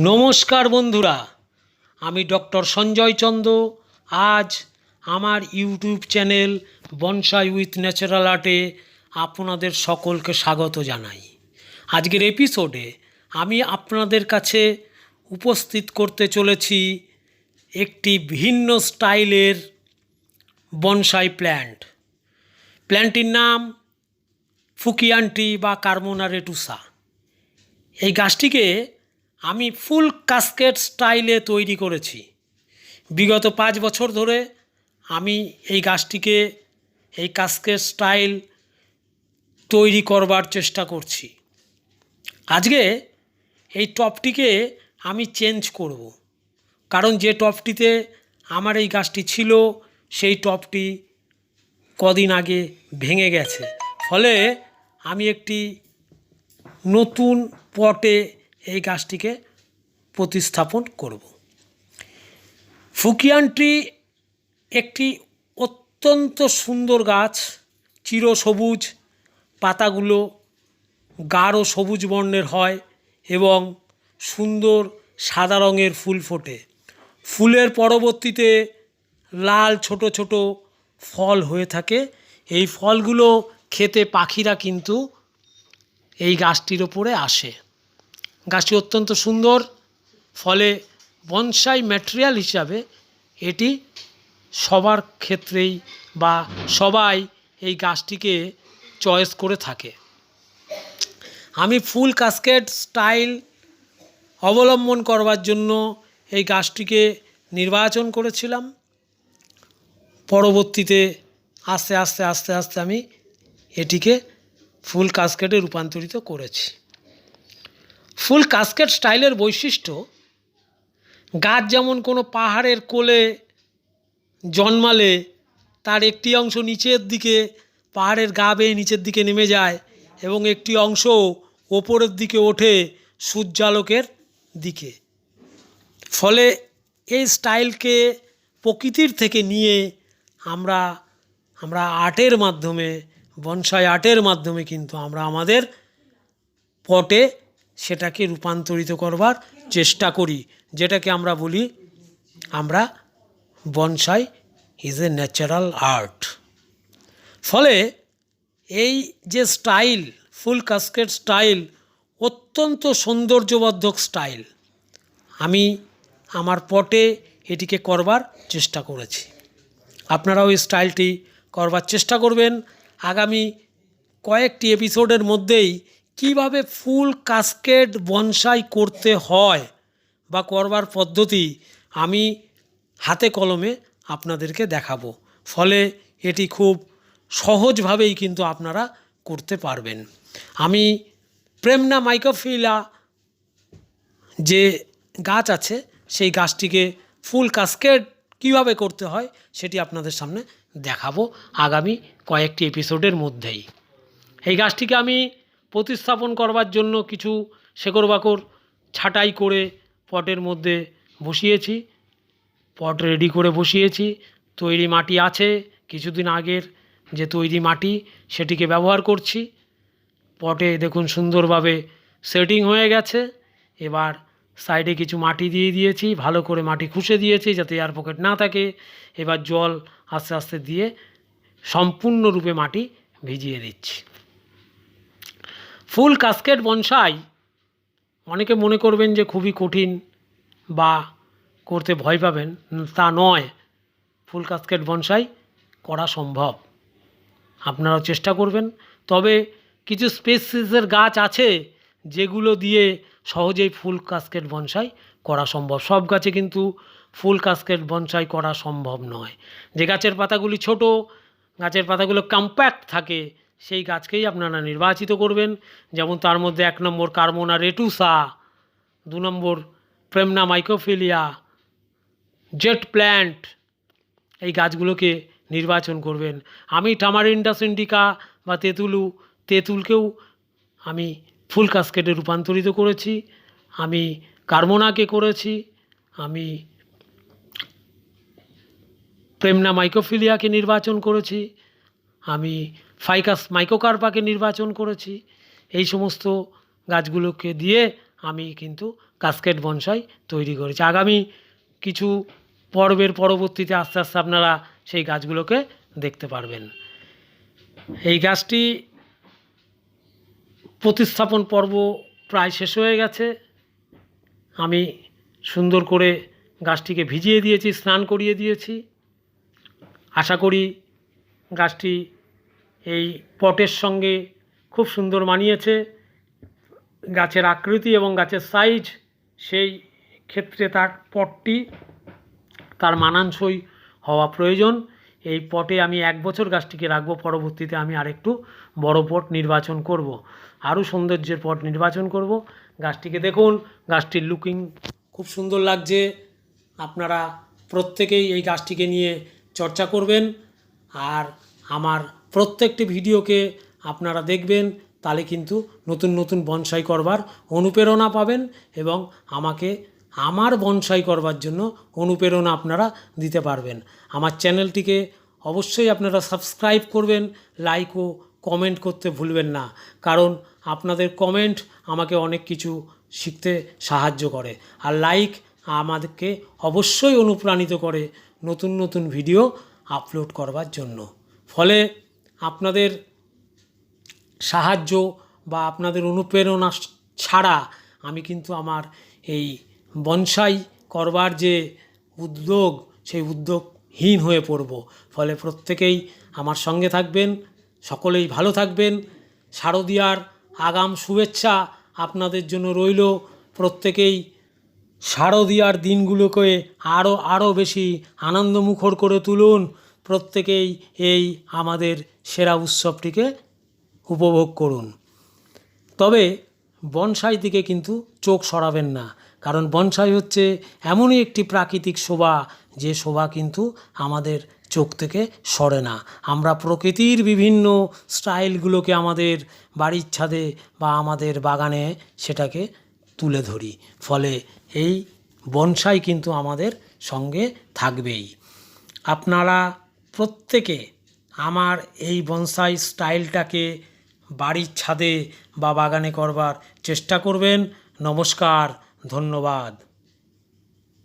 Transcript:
নমস্কার বন্ধুরা, আমি ডক্টর সঞ্জয় চন্দ্র। আজ আমার YouTube channel bonsai with natural আর্টে আপনাদের সকলকে স্বাগত জানাই। আজকের এপিসোডে আমি আপনাদের কাছে উপস্থিত করতে চলেছি একটি ভিন্ন স্টাইলের বনসাই প্ল্যান্টটির নাম ফুকিয়ান্টি বা কার্মোনা রেটুসা। এই গাছটিকে আমি ফুল কাস্কেড স্টাইলে তৈরি করেছি। বিগত 5 বছর ধরে আমি এই গাছটিকে এই কাস্কেড স্টাইল তৈরি করবার চেষ্টা করছি। আজকে এই টবটিকে আমি চেঞ্জ করব, কারণ যে টবটিতে আমার এই গাছটি ছিল সেই টবটি কদিন আগে ভেঙে গেছে। ফলে আমি একটি নতুন পটে এই গাছটিকে প্রতিস্থাপন করব। ফুকিয়ান্টি একটি অত্যন্ত সুন্দর গাছ, চিরসবুজ, পাতাগুলো গাঢ় সবুজ বর্ণের হয় এবং সুন্দর সাদা রঙের ফুল ফোটে। ফুলের পরবর্তীতে লাল ছোট ছোট ফল হয়ে থাকে। এই ফলগুলো খেতে পাখিরা কিন্তু এই গাছটির ওপরে আসে। গাছটি অত্যন্ত সুন্দর, ফলে বনসাই ম্যাটেরিয়াল হিসাবে এটি সবার ক্ষেত্রেই বা সবাই এই গাছটিকে চয়েস করে থাকে। আমি ফুল কাস্কেড স্টাইল অবলম্বন করবার জন্য এই গাছটিকে নির্বাচন করেছিলাম। পরবর্তীতে আস্তে আস্তে আমি এটিকে ফুল কাস্কেডে রূপান্তরিত করেছি। ফুল কাস্কেড স্টাইলের বৈশিষ্ট্য, গাছ যেমন কোনো পাহাড়ের কোলে জন্মালে তার একটি অংশ নিচের দিকে পাহাড়ের গা বেয়ে নিচের দিকে নেমে যায় এবং একটি অংশ ওপরের দিকে ওঠে সূর্যালোকের দিকে। ফলে এই স্টাইলকে প্রকৃতির থেকে নিয়ে আমরা আর্টের মাধ্যমে, বনসাই আর্টের মাধ্যমে কিন্তু আমরা আমাদের পটে সেটাকে রূপান্তরিত করবার চেষ্টা করি, যেটাকে আমরা বলি আমরা bonsai is a natural art. ফলে এই যে স্টাইল, ফুল কাস্কেড স্টাইল অত্যন্ত সৌন্দর্যবর্ধক স্টাইল। আমি আমার পটে এটিকে করবার চেষ্টা করেছি। আপনারাও এই স্টাইলটি করবার চেষ্টা করবেন। আগামী কয়েকটি এপিসোডের মধ্যেই কিভাবে ফুল কাস্কেড বনসাই করতে হয় বা করবার পদ্ধতি আমি হাতে কলমে আপনাদেরকে দেখাবো। ফলে এটি খুব সহজভাবেই কিন্তু আপনারা করতে পারবেন। আমি প্রেমনা মাইকোফিলা যে গাছ আছে সেই গাছটিকে ফুল কাস্কেড কীভাবে করতে হয় সেটি আপনাদের সামনে দেখাবো আগামী কয়েকটি এপিসোডের মধ্যেই। এই গাছটিকে আমি প্রতিস্থাপন করবার জন্য কিছু শেকড় বাকড় ছাঁটাই করে পটের মধ্যে বসিয়েছি। পট রেডি করে বসিয়েছি। তৈরি মাটি আছে, কিছুদিন আগের যে তৈরি মাটি সেটিকে ব্যবহার করছি। পটে দেখুন সুন্দরভাবে সেটিং হয়ে গেছে। এবার সাইডে কিছু মাটি দিয়ে দিয়েছি, ভালো করে মাটি খুঁড়ে দিয়েছি যাতে এয়ার পকেট না থাকে। এবার জল আস্তে আস্তে দিয়ে সম্পূর্ণরূপে মাটি ভিজিয়ে দিচ্ছি। ফুল কাস্কেড বনসাই অনেকে মনে করবেন যে খুবই কঠিন বা করতে ভয় পাবেন, তা নয়। ফুল কাস্কেড বনসাই করা সম্ভব, আপনারাও চেষ্টা করবেন। তবে কিছু স্পেসিসের গাছ আছে যেগুলো দিয়ে সহজেই ফুল কাস্কেড বনসাই করা সম্ভব। সব গাছে কিন্তু ফুল কাস্কেড বনসাই করা সম্ভব নয়। যে গাছের পাতাগুলি ছোট, গাছের পাতাগুলো কম্প্যাক্ট থাকে, সেই গাছকেই আপনারা নির্বাচিত করবেন। যেমন তার মধ্যে 1 নম্বর কার্মোনা রেটুসা, 2 নম্বর প্রেমনা মাইকোফিলিয়া, জেট প্ল্যান্ট, এই গাছগুলোকে নির্বাচন করবেন। আমি টামারিন্ডা সিন্ডিকা বা তেঁতুলকেও আমি ফুল কাস্কেডে রূপান্তরিত করেছি। আমি কার্মোনাকে করেছি, আমি প্রেমনা মাইকোফিলিয়াকে নির্বাচন করেছি, আমি ফাইকাস মাইকোকার্পাকে নির্বাচন করেছি। এই সমস্ত গাছগুলোকে দিয়ে আমি কিন্তু কাস্কেড বনসাই তৈরি করেছি। আগামী কিছু পর্বের পরবর্তীতে আস্তে আস্তে আপনারা সেই গাছগুলোকে দেখতে পারবেন। এই গাছটি প্রতিস্থাপন পর্ব প্রায় শেষ হয়ে গেছে। আমি সুন্দর করে গাছটিকে ভিজিয়ে দিয়েছি, স্নান করিয়ে দিয়েছি। আশা করি গাছটি এই পটের সঙ্গে খুব সুন্দর মানিয়েছে। গাছের আকৃতি এবং গাছের সাইজ, সেই ক্ষেত্রে তার পটটি তার মানানসই হওয়া প্রয়োজন। এই পটে আমি 1 বছর গাছটিকে রাখবো, পরবর্তীতে আমি আরেকটু বড় পট নির্বাচন করব, আরও সৌন্দর্যের পট নির্বাচন করব। গাছটিকে দেখুন, গাছটির লুকিং খুব সুন্দর লাগছে। আপনারা প্রত্যেকেই এই গাছটিকে নিয়ে চর্চা করবেন, আর আমার প্রত্যেকটি ভিডিওকে আপনারা দেখবেন, তাহলে কিন্তু নতুন নতুন বনসাই করবার অনুপ্রেরণা পাবেন এবং আমাকে আমার বনসাই করবার জন্য অনুপ্রেরণা আপনারা দিতে পারবেন। আমার চ্যানেলটিকে অবশ্যই আপনারা সাবস্ক্রাইব করবেন, লাইক ও কমেন্ট করতে ভুলবেন না, কারণ আপনাদের কমেন্ট আমাকে অনেক কিছু শিখতে সাহায্য করে, আর লাইক আমাদেরকে অবশ্যই অনুপ্রাণিত করে নতুন নতুন ভিডিও আপলোড করবার জন্য। ফলে আপনাদের সাহায্য বা আপনাদের অনুপ্রেরণা ছাড়া আমি কিন্তু আমার এই বনসাই করবার যে উদ্যোগ, সেই উদ্যোগহীন হয়ে পড়ব। ফলে প্রত্যেকেই আমার সঙ্গে থাকবেন, সকলেই ভালো থাকবেন। শারদীয়ার আগাম শুভেচ্ছা আপনাদের জন্য রইল। প্রত্যেকেই শারদীয়ার দিনগুলোকে আরও বেশি আনন্দমুখর করে তুলুন। প্রত্যেকেই এই আমাদের সেরা উৎসবটিকে উপভোগ করুন। তবে বনসাই দিকে কিন্তু চোখ সরাবেন না, কারণ বনসাই হচ্ছে এমনই একটি প্রাকৃতিক শোভা, যে শোভা কিন্তু আমাদের চোখ থেকে সরে না। আমরা প্রকৃতির বিভিন্ন স্টাইলগুলোকে আমাদের বাড়ির ছাদে বা আমাদের বাগানে সেটাকে তুলে ধরি। ফলে এই বনসাই কিন্তু আমাদের সঙ্গে থাকবেই। আপনারা প্রত্যেকে আমার এই বনসাই স্টাইলটাকে বাড়ির ছাদে বা বাগানে করবার চেষ্টা করবেন। নমস্কার, ধন্যবাদ।